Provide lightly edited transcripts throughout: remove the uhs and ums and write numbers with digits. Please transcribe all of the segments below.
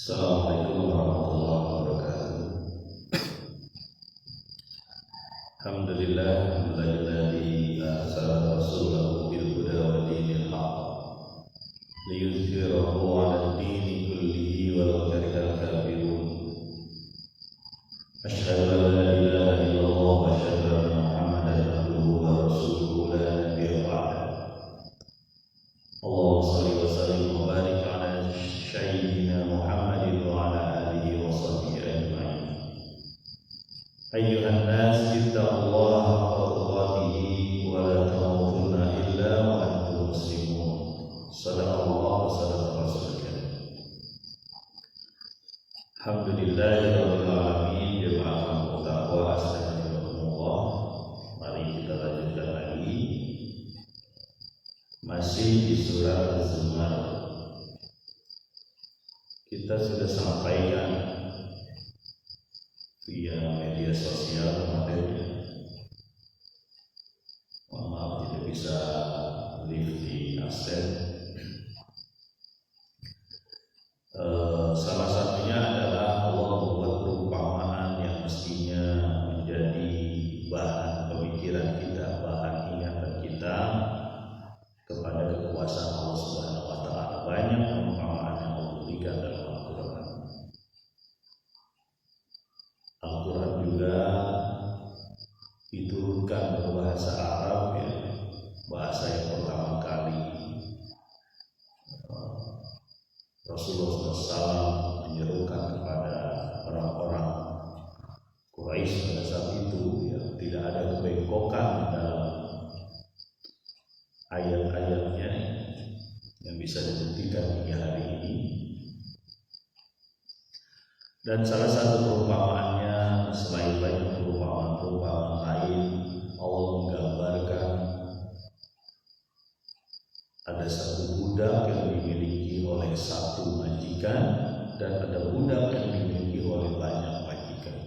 Assalamualaikum warahmatullahi wabarakatuh. Alhamdulillah alladzi arsala rasulahu bil huda wa dinil haqq liyudhhirahu 'ala ad-dini kullihi walau karihal kafirun. Asyhadu an la ilaha illallah wa asyhadu anna Muhammadan abduhu wa rasuluhu la nabiyya ba'dahu. Allahumma shalli wa sallim wa barik 'ala sayyidina Muhammadin wa 'ala alihi wa sahbihi ajma'in. Ayyuhan nas ittaqullaha haqqa tuqatih wa la tamutunna illa wa antum muslimun. Shadaqallahu wa sadaqa rasulullah. Alhamdulillahirabbil alamin. Jemaah taqwa astagfirullah. Mari kita lanjutkan lagi. Masih di surat Az-Zumar. Kita sudah sampaikan via media sosial kemarin. Mohon maaf tidak bisa live di absen. Salah satunya adalah Allah membuat perumpamaan yang mestinya menjadi bahan pemikiran kita, bahan ingatan kita kepada kekuasaan Allah Subhanahu wa taala. Banyak perumpamaan yang Allah berikan dalam Al-Qur'an. Al-Qur'an juga diturunkan berbahasa Arab, ya, bahasa yang pertama kali Rasulullah SAW menyerukan kepada orang-orang Quraisy pada saat itu, ya, tidak ada kebengkokan dalam ayat-ayatnya yang bisa dibuktikan hingga hari ini. Dan salah satu perumpamaannya, selain banyak perumpamaan lain, Allah menggambarkan ada satu budak yang dimiliki oleh satu majikan dan ada budak yang dimiliki oleh banyak majikan.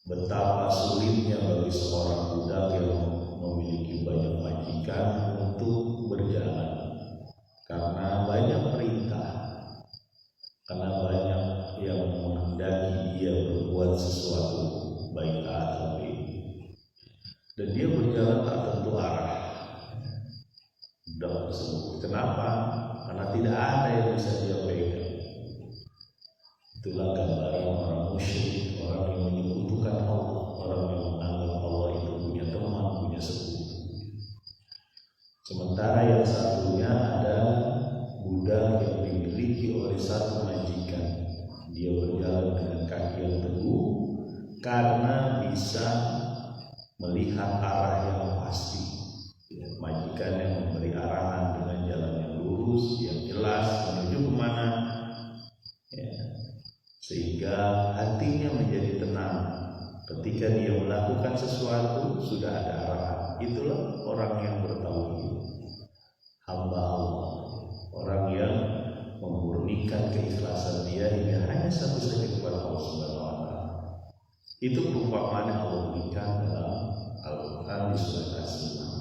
Betapa sulitnya bagi seorang budak yang memiliki banyak majikan untuk berjalan, karena banyak perintah, karena banyak yang menghendaki dia berbuat sesuatu baik A atau B, dan dia berjalan tak tentu arah. Budak tersebut, kenapa? Karena tidak ada yang bisa dia pegang. Itulah gambaran orang musyrik, orang yang menyekutukan Allah, orang yang menganggap Allah itu punya teman, punya sekutu. Sementara yang satunya ada budak yang dimiliki oleh satu majikan. Dia berjalan dengan kaki yang teguh karena bisa melihat arah yang pasti. Ya, majikan yang memberi arahan dengan jalan yang lurus, yang jelas menuju kemana, ya, sehingga hatinya menjadi tenang. Ketika dia melakukan sesuatu sudah ada arahan. Itulah orang yang bertauhid, hamba Allah, orang yang memurnikan keikhlasan dia hingga hanya satu saja kepada Allah Subhanahu wa taala. Itu perumpamaan yang Allah berikan dalam Al-Qur'an di surat Az-Zumar.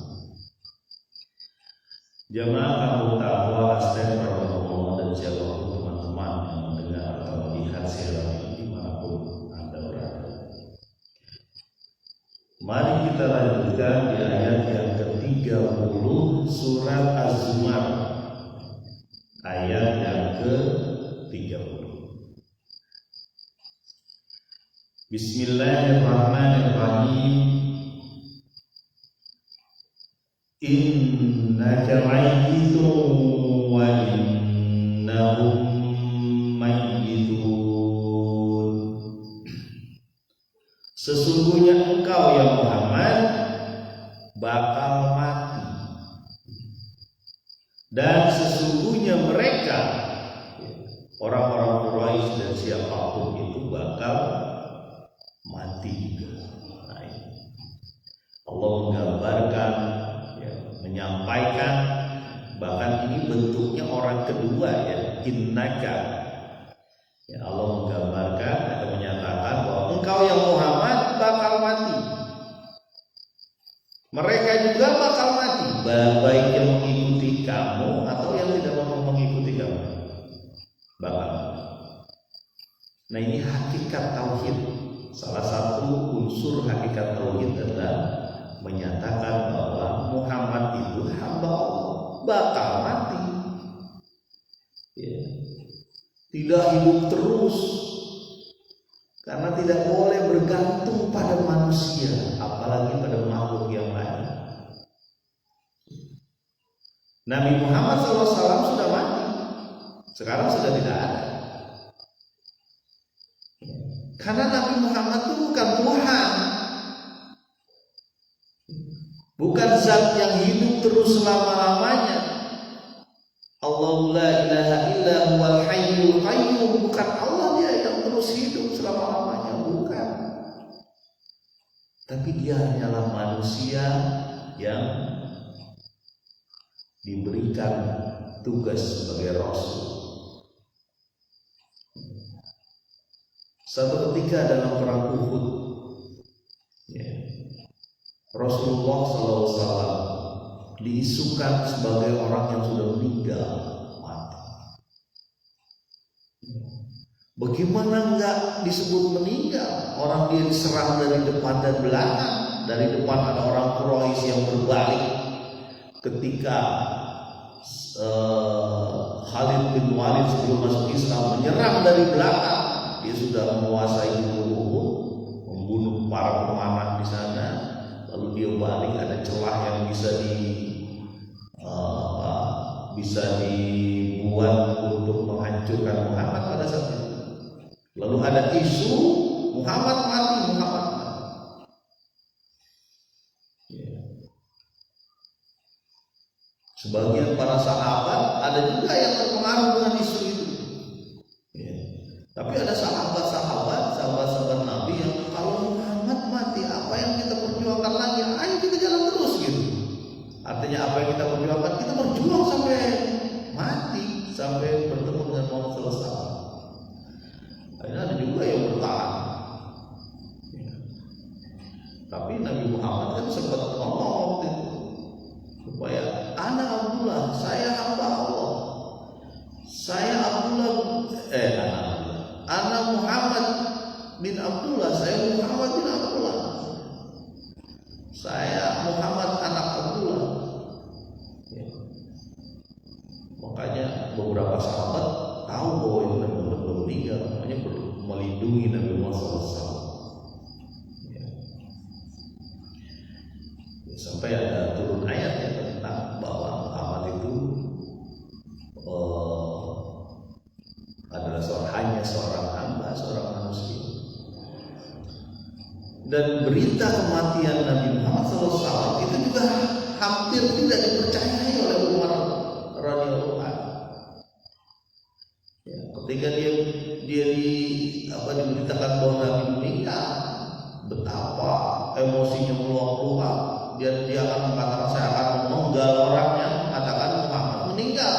Jamaah kaum taqwa astagfirullah dan siapapun teman-teman yang mendengar atau melihat siaran ini dimanapun Anda berada. Mari kita lanjutkan di ayat yang ke-30 surat Az-Zumar. Ayat yang ke-30. Bismillahirrahmanirrahim. Innaka mayyitun wa innahum mayyitun. Sesungguhnya engkau ya Muhammad bakal mati, dan sesungguhnya mereka, orang-orang Quraisy dan siapapun itu bakal mati juga. Nah, Allah menggambarkan, menyampaikan, bahkan ini bentuknya orang kedua, ya, innaka. Ya, Allah menggambarkan atau menyatakan bahwa engkau yang Muhammad bakal mati. Mereka juga bakal mati, baik yang mengikuti kamu atau yang tidak mau mengikuti kamu. Bakal. Nah, ini hakikat tauhid. Salah satu unsur hakikat tauhid adalah menyatakan bahwa Muhammad itu hamba Allah, bakal mati, ya. Tidak hidup terus, karena tidak boleh bergantung pada manusia, apalagi pada makhluk yang lain. Nabi Muhammad SAW sudah mati, sekarang sudah tidak ada. Karena Nabi Muhammad itu bukan Tuhan, bukan zat yang hidup terus selama-lamanya. Allahu la ilaha illa huwal hayyul qayyum, bukan Allah dia yang terus hidup selama-lamanya, bukan. Tapi dia hanyalah manusia yang diberikan tugas sebagai rasul. Satu ketika dalam perang Uhud, ya, Rasulullah SAW diisukan sebagai orang yang sudah meninggal mati. Bagaimana enggak disebut meninggal? Orang dia diserang dari depan dan belakang. Dari depan ada orang Quraisy yang berbalik ketika Khalid bin Walid sebelum masuk Islam menyerang dari belakang. Dia sudah menguasai Uhud, membunuh para pemanah di sana. Lalu dia balik, ada celah yang bisa dibuat untuk menghancurkan Muhammad pada saat itu. Lalu ada isu Muhammad mati. Ya. Sebagian para sahabat ada juga yang terpengaruh dengan isu itu. Ya. Tapi ada sahabat Nabi yang kalau Muhammad mati, apa yang kita perjuangkan lagi? Ayo kita jalan terus gitu. Artinya apa yang kita perjuangkan, kita berjuang sampai mati, sampai bertemu dengan Muhammad selesai. Akhirnya ada juga yang bertahan. Ya. Tapi Nabi Muhammad kan sempat ngomong waktu itu, supaya ana Muhammad bin Abdullah, saya Muhammad bin Abdullah, saya Muhammad anak Abdullah. Ya. Makanya beberapa sahabat tahu bahwa itu Nabi Muhammad belum meninggal, makanya perlu melindungi Nabi Muhammad SAW. Ya. Sampai ada turun ayat yang tentang bahwa Muhammad itu adalah hanya seorang hamba, seorang manusia. Dan berita kematian Nabi Muhammad SAW itu juga hampir tidak dipercayai oleh Umar radhiyallahu anhu. Ya, ketika dia diberitakan bahwa Nabi meninggal, betapa emosinya meluap-luap. Dia akan mengatakan, saya akan memenggal orangnya, mengatakan Muhammad meninggal.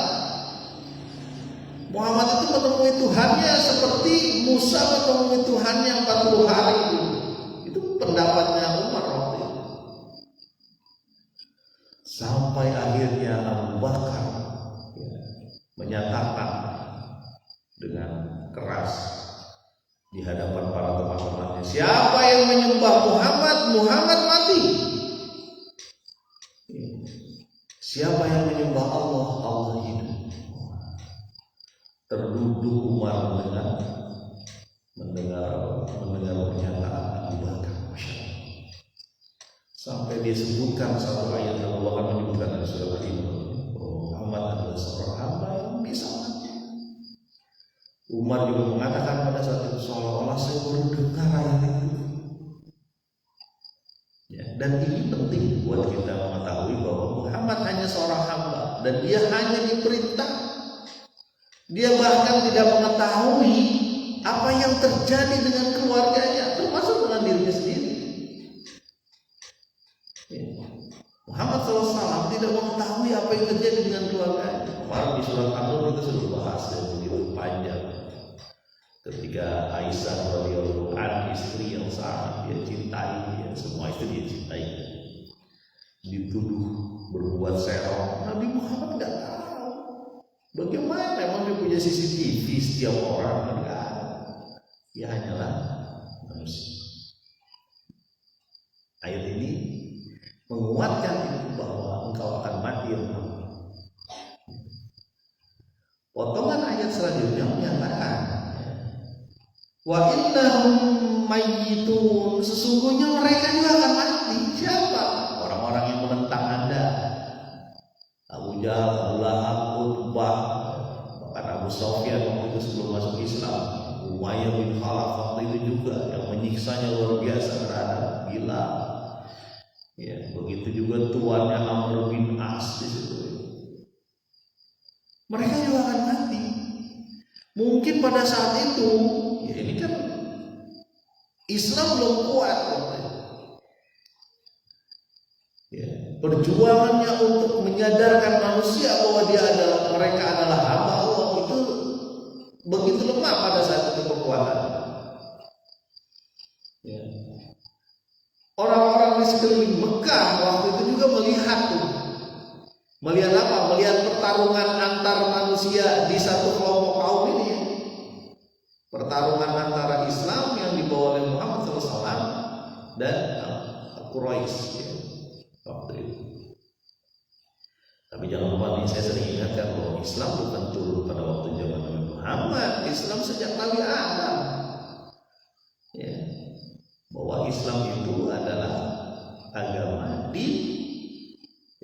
Muhammad itu menemui Tuhannya seperti Musa menemui Tuhannya 40 hari itu pendapatnya Umar waktu itu. Sampai akhirnya Abu Bakar menyatakan dengan keras di hadapan para teman-temannya, siapa yang menyembah Muhammad, Muhammad mati. Siapa yang menyembah Allah, Allah hidup. Terduduk Umar mendengar pernyataan Abu Bakar. Sampai dia sebutkan satu ayat yang Allah akan menyebutkan dalam surat Al-Imran, Muhammad adalah seorang hamba yang bisa mati. Umar juga mengatakan pada saat itu, seolah-olah saya baru dengar ayat itu. Ya, dan ini penting buat kita mengetahui bahwa Muhammad hanya seorang hamba dan dia hanya diperintah. Dia bahkan tidak mengetahui apa yang terjadi dengan keluarganya, termasuk dengan dirinya sendiri. Ya. Muhammad SAW tidak mengetahui apa yang terjadi dengan keluarganya. Kemarin di surat An-Nur kita sudah bahas dan begitu panjang. Ketika Aisyah radhiyallahu anha, istri yang sangat dia cintai, ya, semua itu dia cintai, dituduh berbuat serong. Nabi Muhammad tidak tahu. Bagaimana emang dia punya CCTV setiap orang? Enggak. Ia hanyalah manusia. Ayat ini menguatkan itu bahwa engkau akan mati ya Muhammad. Potongan ayat selanjutnya menyatakan, wa innahum mayyitun, sesungguhnya mereka juga akan mati. Siapa? Orang-orang yang menentang Anda. Abu Jahal, Abu Lahab, Utbah, bahkan Abu Sufyan waktu itu sebelum masuk Islam, Umayyah bin Khalaf waktu itu juga yang menyiksanya luar biasa terhadap Bilal. Ya, begitu juga tuannya Amr bin As di situ. Mereka juga akan mati. Mungkin pada saat itu, ya ini kan Islam belum kuat. Ya, perjuangannya untuk menyadarkan manusia bahwa mereka adalah hamba Allah itu begitu lemah pada saat itu kekuatan. Ya. Orang-orang di sekeliling Mekah waktu itu juga melihat apa? Melihat pertarungan antar manusia di satu kelompok kaum ini. Pertarungan antara Islam yang dibawa oleh Muhammad SAW dan Quraisy. Ya. Waktu itu. Tapi jangan lupa nih, saya sering ingatkan bahwa Islam bukan turun pada waktu zaman Nabi Muhammad. Islam sejak Nabi Adam. Ya. Bahwa Islam itu adalah agama din,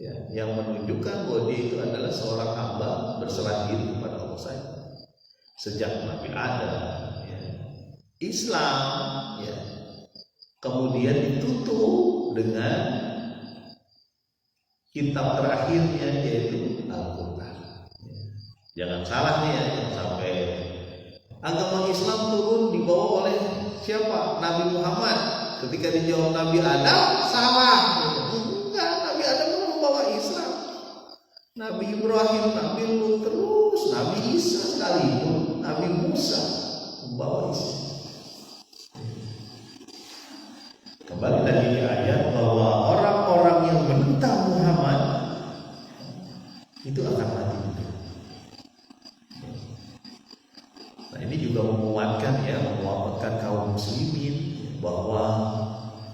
ya, yang menunjukkan bahwa dia itu adalah seorang hamba berserah diri kepada Allah saja. Sejak Nabi Adam, ya. Islam, ya, kemudian ditutup dengan kitab terakhirnya yaitu Al-Quran. Jangan salah nih ya, jangan sampai agama Islam turun dibawa oleh siapa? Nabi Muhammad. Ketika dijawab Nabi Adam, salah. Enggak, Nabi Adam membawa Islam. Nabi Ibrahim, Nabi Lut, terus Nabi Isa sekalipun, Nabi Musa membawa Islam. Kembali lagi ke ayat bahwa orang-orang yang menentang Muhammad itu akan mati. Nah, ini juga menguatkan kaum muslimin bahwa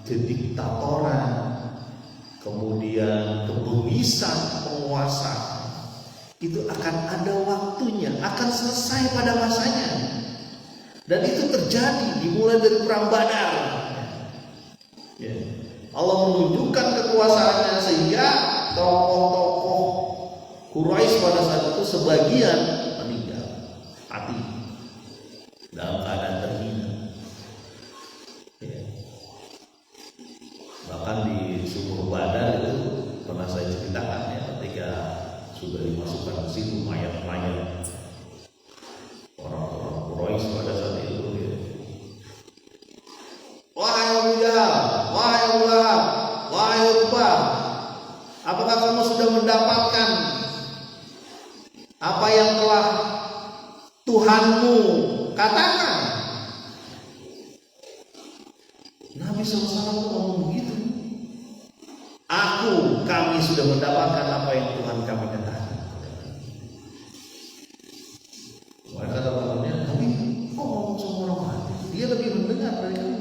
kediktatoran, kemudian kebengisan penguasa itu akan ada waktunya, akan selesai pada masanya. Dan itu terjadi dimulai dari perang Badar. Ya. Allah menunjukkan kekuasaannya sehingga tokoh-tokoh Quraisy pada saat itu sebagian meninggal, mati dalam keadaan terhina. Ya. Bahkan di Sumur Badar itu pernah saya ceritakan ya, ketika sudah dimasukkan ke situ mayat-mayat orang-orang Quraisy pada saat itu. Ya. Wahai Abu Jahal, wahai Abu Lahab, wahai Utbah, apakah kamu sudah mendapatkan apa yang telah Tuhanmu katakan? Nabi SAW ngomong begitu. Kami sudah mendapatkan apa yang Tuhan kami katakan. Mereka katakannya, tapi kok ngomong sama orang mati? Dia lebih mendengar dari kamu.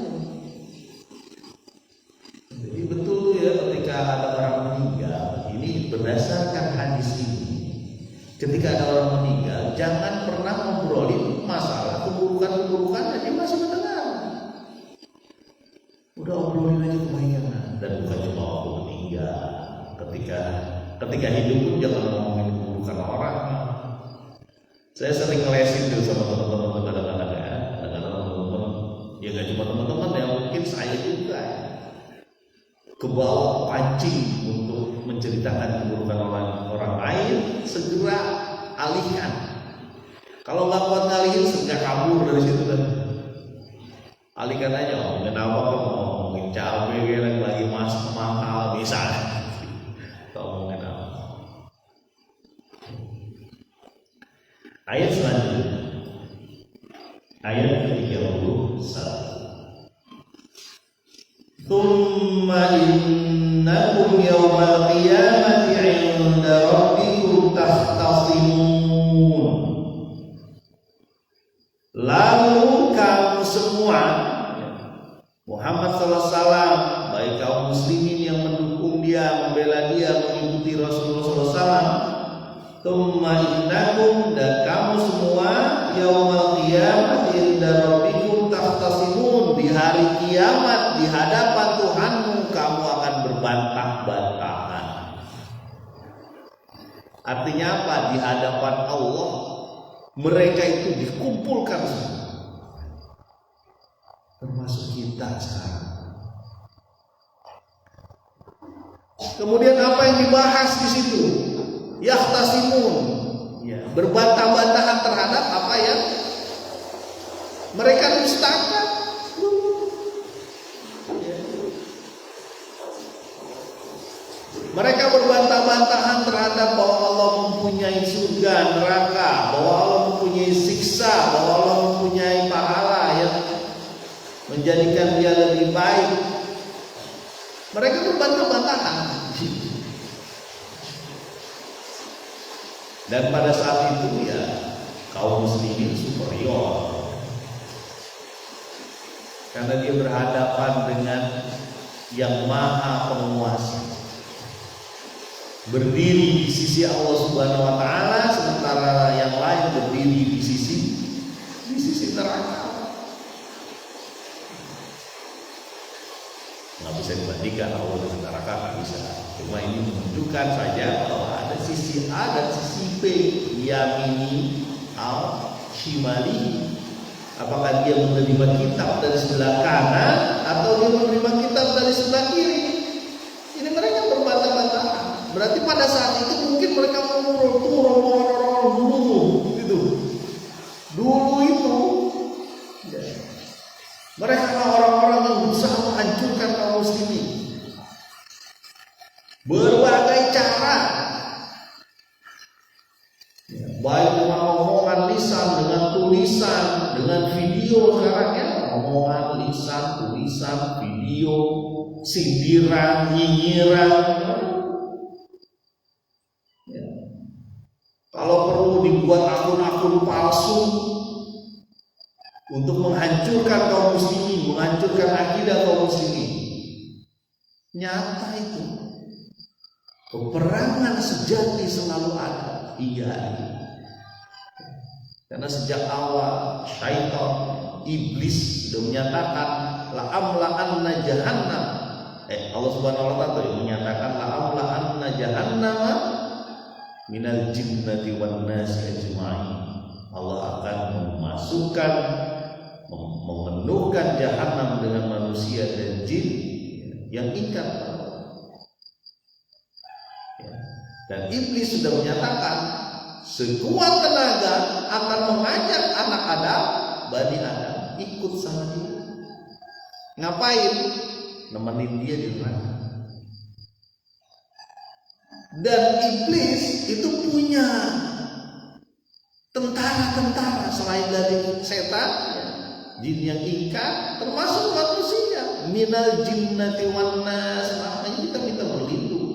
Jadi betul tuh ya, ketika ada orang meninggal, ini berdasarkan hadis ini. Ketika ada orang meninggal, jangan pernah ngobrolin masalah keburukan-keburukan, dia masih mendengar. Udah obrolin aja kebaikan. Dan bukan cuma waktu meninggal, ketika hidup pun jangan ngomongin keburukan orang. Saya sering ngelesin tuh sama teman-teman kadang-kadang ya, teman-teman, ya nggak cuma teman-teman ya, mungkin saya juga ya, kebawa pancing untuk menceritakan keburukan orang lain, segera alihkan. Kalau nggak kuat ngalihin, segera kabur dari situ kan. Alihkan aja, ngomongin apa, ngomongin cabai yang lagi mahal misalnya, ngomongin apa. Ayat selanjutnya, ayat ke-31. Tsumma innakum yawmal qiyamati 'inda rabbikum tahtasimun. Lalu kamu semua, Muhammad SAW, baik kaum muslimin yang mendukung dia, membela dia, mengikuti Rasulullah SAW, tsumma innakum, dan kamu semua, yaumal qiyamah inda rabbikum tahtasimun, di hari kiamat di hadapan Tuhanmu kamu akan berbantah-bantahan. Artinya apa? Di hadapan Allah mereka itu dikumpulkan semua, termasuk kita sekarang. Kemudian apa yang dibahas di situ? Yahtasimun, ya, berbantah-bantahan terhadap apa yang mereka dustakan. Mereka berbantah-bantahan terhadap bahwa Allah mempunyai surga, neraka, bahwa Allah mempunyai siksa, bahwa Allah mempunyai pahala yang menjadikan dia lebih baik. Mereka berbantah-bantahan. Dan pada saat itu ya kaum muslimin superior, karena dia berhadapan dengan yang maha penguasa, berdiri di sisi Allah Subhanahu wa taala, sementara yang lain berdiri di sisi neraka. Nggak bisa dibandingkan Allah dengan neraka, nggak bisa. Cuma ini menunjukkan saja bahwa ada sisi A dan sisi B, yamini al shimali. Apakah dia menerima kitab dari sebelah kanan atau dia menerima kitab dari sebelah kiri? Ini mereka berbantah-bantahan. Berarti pada saat itu mungkin mereka turun dulu gitu. Dulu itu ya, mereka orang-orang yang berusaha menghancurkan kaum muslimin. Berbagai cara, ya, baik dengan omongan lisan, dengan tulisan, dengan video sekarang ya, omongan lisan, tulisan, video, sindiran, nyinyiran. Ya. Kalau perlu dibuat akun-akun palsu untuk menghancurkan kaum muslimin, menghancurkan akidah kaum muslimin. Nyata itu. Peperangan sejati selalu ada. Iya. Karena sejak awal syaitan, iblis sudah menyatakan la'amla'anna jahannam. Allah Subhanahu wa taala menyatakan la'amla'anna jahannam minal jinnati wan nasi ajma'in. Allah akan memasukkan, memenuhkan jahanam dengan manusia dan jin yang ingkar. Dan iblis sudah menyatakan sekuat tenaga akan mengajak anak Adam, Bani Adam, ikut sama dia. Ngapain? Nemenin dia di neraka. Dan iblis itu punya tentara-tentara selain dari setan, ya, jin yang ingkar, termasuk manusia. Minal jinnati wan nas. Makanya kita minta berlindung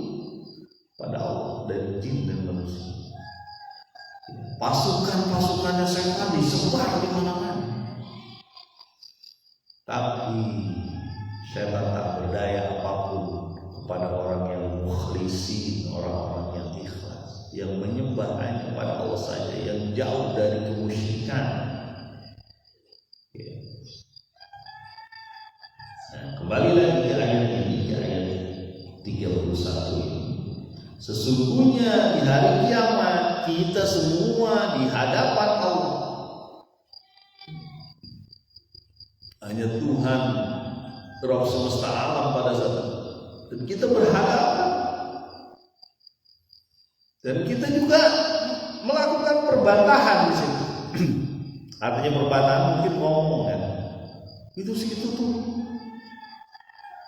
pada Allah dari jin dan manusia. Pasukan-pasukannya setan disebar di mana-mana. Tapi setan tak berdaya apapun kepada orang yang mukhlisin, orang-orang yang ikhlas, yang menyembah hanya kepada Allah saja, yang jauh dari kemusyrikan. Nah, kembali lagi ke ayat ini, ke ayat 31 ini. Sesungguhnya di hari kiamat kita semua di hadapan Allah. Hanya Tuhan Rabb semesta alam pada saat itu. Dan kita berhadapan. Dan kita juga melakukan perbantahan di sini. Artinya perbantahan mungkin ngomong kan. Itu tuh.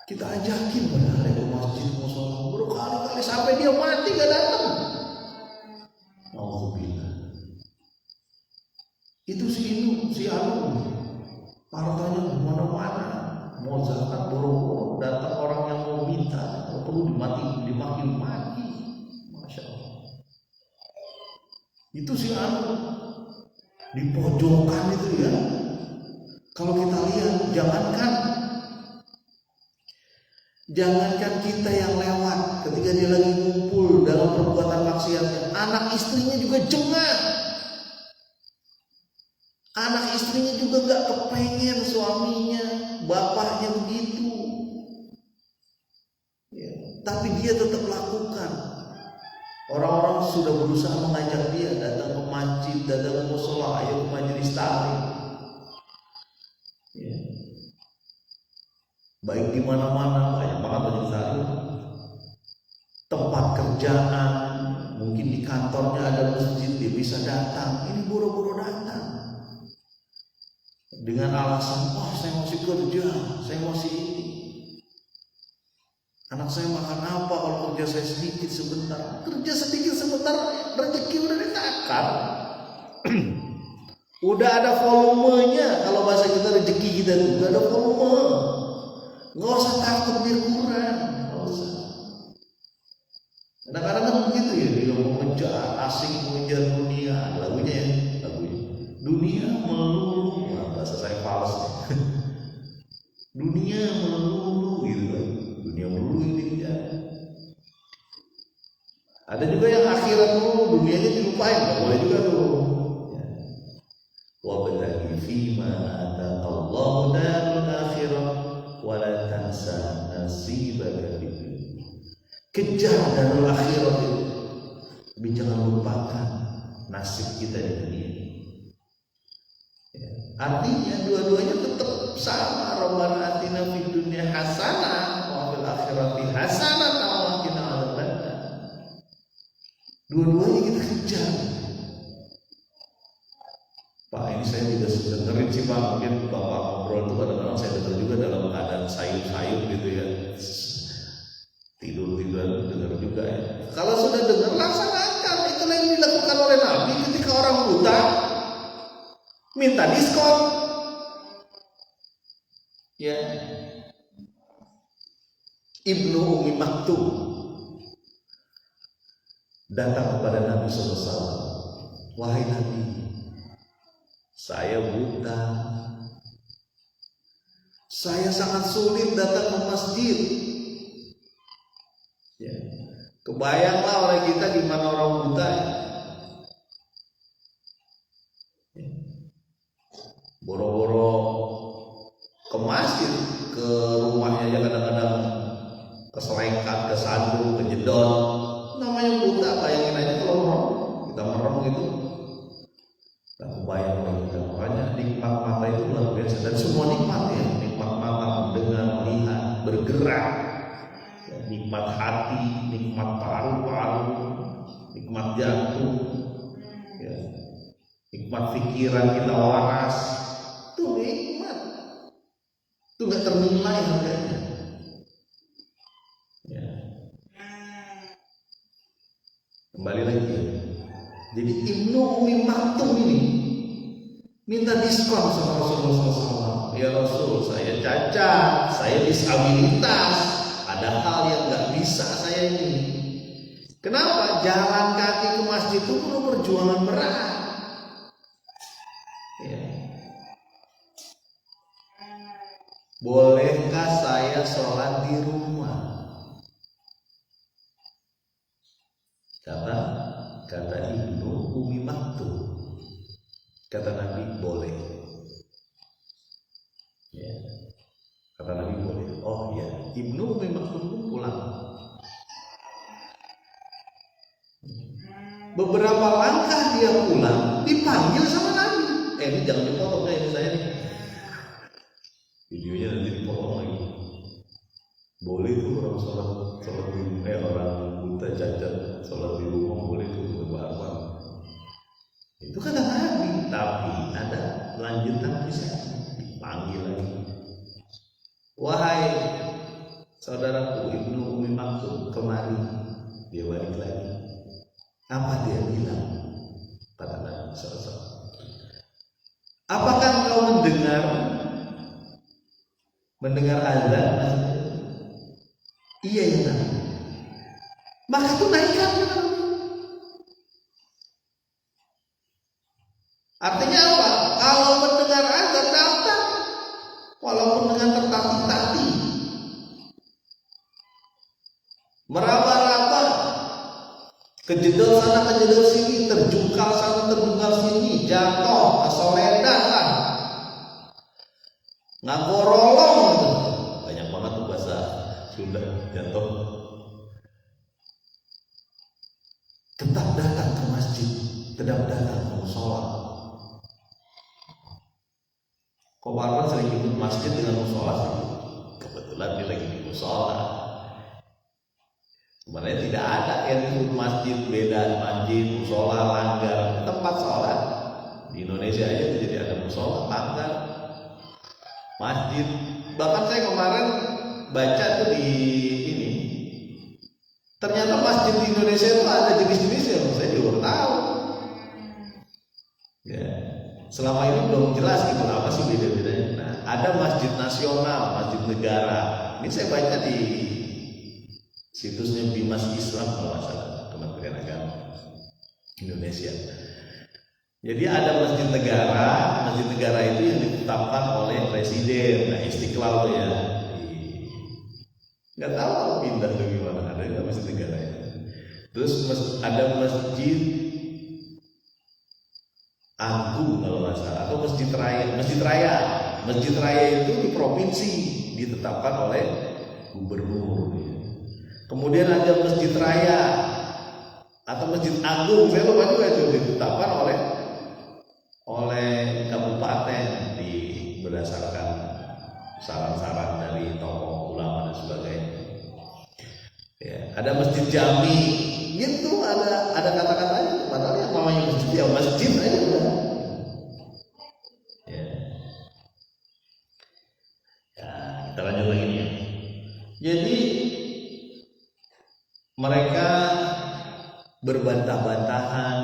Kita ajakin padahal ke masjid musola berkali-kali sampai dia mati gak datang. Alhamdulillah. Itu si Anu partanya kemana-mana, mau zakat boro-boro, datang orang yang mau minta, kalau perlu dimaki-maki. Masya Allah. Itu si Anu di pojokan itu ya. Kalau kita lihat, jangankan kita yang lewat ketika dia lagi ngumpul dalam perbuatan maksiatnya, anak istrinya juga jengah. Anak istrinya juga gak kepengen suaminya, bapaknya begitu. Ya, tapi dia tetap lakukan. Orang-orang sudah berusaha mengajak dia datang ke masjid, datang ke musola, ayo ke majelis taklim. Ya. Baik di mana-mana, banyak banget majelis taklim. Tempat kerjaan, mungkin di kantornya ada masjid, dia bisa datang. Ini boro-boro datang dengan alasan, saya masih kerja, saya masih ini. Anak saya makan apa kalau kerja saya sedikit sebentar? Kerja sedikit sebentar, rezeki udah ditakar. Udah ada volumenya. Kalau bahasa kita rezeki kita tuh udah ada volume. Nggak usah takut dia kurang, nggak usah. Kadang-kadang kan begitu ya, dia mau mengejar, asing mengejar dunia. Lagunya ya, dunia melulu. Nah, bahasa saya fals. Dunia melulu gitu kan. Dunia melulu ini ya. Ada juga yang akhirat dulu, dunianya dilupain, nggak boleh juga tuh. Wabtaghi fima ataqallahu darul akhirah wa la tansa nasibaka fid dunya. Kejar darul akhirat itu, tapi jangan lupakan nasib kita di dunia. Artinya dua-duanya tetap sama. Rabbana atina fid dunya hasanah wa fil akhirati hasanah wa qina adzabannar. Dua-duanya kita kejar. Pak, ini saya juga dengerin sih Pak, mungkin Bapak ngobrol itu kadang-kadang saya dengar juga dalam keadaan sayup-sayup gitu ya. Tidur-tiduran dengar juga ya. Kalau sudah dengar laksanakan. Itulah yang dilakukan oleh Nabi ketika orang buta minta diskon. Ya. Ibnu Ummi Maktum datang kepada Nabi SAW. Wahai Nabi, saya buta. Saya sangat sulit datang ke masjid. Ya. Kebayanglah oleh kita gimana orang buta. Ya. Boro-boro ke masjid, ke rumahnya aja kadang-kadang keselengkat, kesandung, kejedot. Namanya buta, bayangin aja kalau kita merem gitu. Tak kebayang kita. Makanya nikmat mata itu luar biasa. Dan semua nikmat ya, nikmat mata, mendengar, melihat, bergerak, ya, nikmat hati, nikmat paru-paru, nikmat jantung, ya, nikmat pikiran kita waras. Itu nikmat. Itu nggak ternilai harganya. Ya. Kembali lagi ya. Jadi Ibnu Ummi Maktum ini minta diskon sama Rasulullah SAW. Ya Rasul, saya cacat, saya disabilitas, ada hal yang nggak bisa saya ini. Kenapa? Jalan kaki ke masjid itu perlu perjuangan berat. Ya. Bolehkah saya sholat di rumah? Kata Ibnu Ummi Maktum, kata Nabi boleh. Ya. Kata Nabi boleh. Oh ya, Ibnu Ummi Maktum pun pulang. Beberapa langkah dia pulang, dipanggil sama Nabi. Ini jangan dipotong ini saya nih. Videonya nanti dipotong lagi. Boleh tuh orang sholat di rumah, orang buta cacat sholat di rumah boleh tuh berapa? Itu kata Nabi, tapi ada lanjutan kisahnya. Dipanggil lagi. Wahai saudaraku Ibnu Ummi Maktum, kemari. Dia balik lagi. Apa dia bilang? Kata Nabi SAW. Apakah kau mendengar azan? Iya ya Nabi. Maka itu naikkan ya Nabi. Artinya apa? Kalau mendengar azan datang. kejedot sana kejedot sini, terjungkal sana terjungkal sini, jatuh, kesoledan lah, ngagorolong gitu. Banyak banget tuh bahasa Sunda, jatuh. Tetap datang ke masjid, tetap datang ke musola. Kok Warman sering ikut masjid dengan musola? Kebetulan dia lagi di musola. Sebenarnya tidak ada yang ikut masjid, beda masjid, musola, langgar, tempat sholat. Di Indonesia aja jadi ada musola, langgar, masjid. Bahkan saya kemarin baca tuh di ini, ternyata masjid di Indonesia itu ada jenis-jenis yang saya juga baru tahu. Ya, selama ini belum jelas gitu apa sih beda-bedanya. Nah, ada masjid nasional, masjid negara. Ini saya baca di situsnya Bimas Islam kalau nggak salah, Kementerian Agama Indonesia. Jadi ada masjid negara. Masjid negara itu yang ditetapkan oleh presiden. Nah, Istiqlal tuh ya. Nggak tahu pindah tuh gimana. Ada nggak masjid negara ya. Terus ada masjid agung kalau nggak salah, atau masjid raya. Masjid raya itu di provinsi ditetapkan oleh gubernur. Kemudian ada masjid raya atau masjid agung, saya lupa juga itu ditetapkan oleh kabupaten berdasarkan saran-saran dari tokoh ulama dan sebagainya. Ya, ada masjid jami, gitu ada kata-katanya. Padahal yang namanya masjid ya masjid aja udah. Ya, kita lanjut lagi nih. Jadi mereka berbantah-bantahan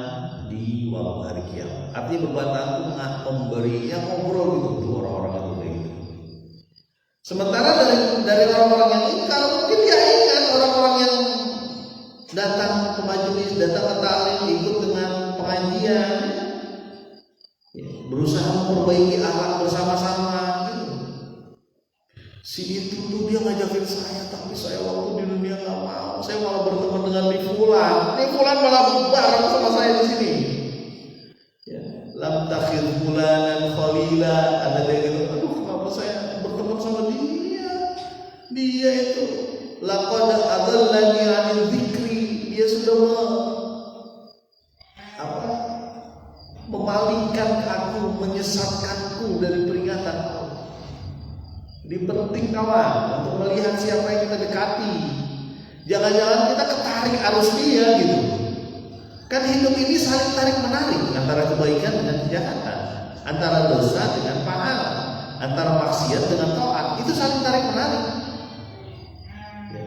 di waktu hari kiamat. Artinya berbantah itu memberi yang ngobrol gitu orang-orang itu gitu. Sementara dari orang-orang yang ingkar, mungkin dia ingat orang-orang yang datang ke majelis, datang ke taklim, ikut dengan pengajian, berusaha memperbaiki akhlak bersama-sama gitu. Si itu tuh dia ngajakin saya, tapi saya waktu di dunia nggak mau. Saya malah berteman dengan Fulan. Fulan malah bareng sama saya di sini. Ya, lam takhir fulanan khalila. Ada dia gitu. Aduh, kenapa saya berteman sama dia? Dia itu laqad adallani 'anil dzikri. Dia sudah memalingkan aku, menyesatkanku dari peringatan Allah. Jadi penting kawan untuk melihat siapa yang kita dekati. Jangan-jangan kita ketarik arus dia gitu. Kan hidup ini saling tarik menarik antara kebaikan dengan kejahatan, antara dosa dengan pahala, antara maksiat dengan taat. Itu saling tarik menarik. Ya.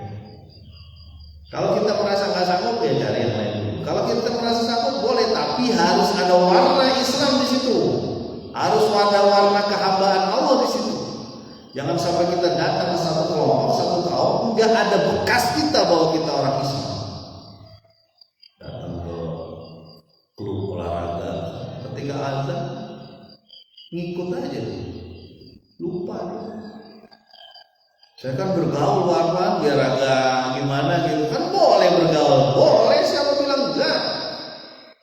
Kalau kita merasa nggak sanggup ya cari yang lain dulu. Kalau kita merasa sanggup boleh, tapi harus ada warna Islam di situ. Harus ada warna kehambaan Allah di situ. Jangan sampai kita datang ke satu kelompok, satu kaum, nggak ada bekas kita bahwa kita orang Islam. Datang ke klub olahraga, ketika azan ngikut aja, lupa. Saya kan bergaul warman biar agak gimana gitu, kan boleh bergaul, boleh, siapa bilang enggak?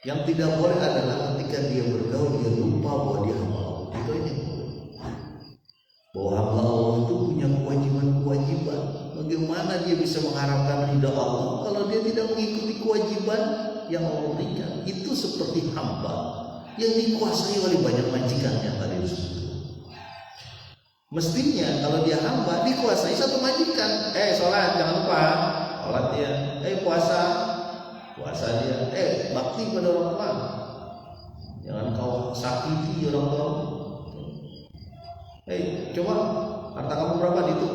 Yang tidak boleh adalah ketika dia bergaul dia lupa bahwa dia hamba Allah. Itu aja. Bahwa hamba Allah itu punya kewajiban-kewajiban. Bagaimana dia bisa mengharapkan ridha Allah kalau dia tidak mengikuti kewajiban yang Allah berikan? Itu seperti hamba yang dikuasai oleh banyak majikannya tadi disebut. Mestinya kalau dia hamba dikuasai satu majikan. Sholat jangan lupa, sholat dia. Puasa dia. Bakti pada orang tua. Jangan kau sakiti orang tua. Coba harta kamu berapa itu?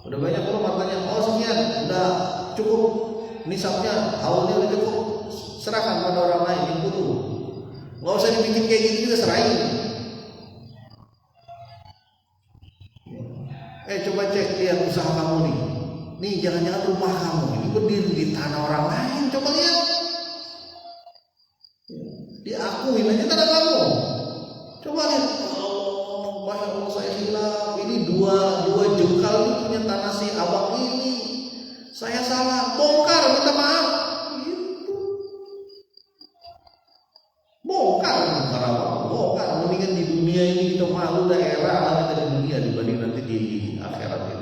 Udah banyak belum hartanya? Sekian, udah cukup nisabnya, haulnya udah cukup. Serahkan pada orang lain yang butuh. Nggak usah dibikin kayak gitu juga, serahin. Coba cek lihat usaha kamu nih. Nih jangan-jangan rumah kamu ini berdiri di tanah orang lain. Coba lihat. Diakuin aja tanah kamu. Coba lihat. Masya Allah saya hilaf. Ini dua jengkal ini punya tanah si abang ini. Saya salah. Bongkar, minta maaf. Gitu. karena bongkar. Mendingan di dunia ini kita malu daerah lah dari dunia dibanding nanti di akhirat.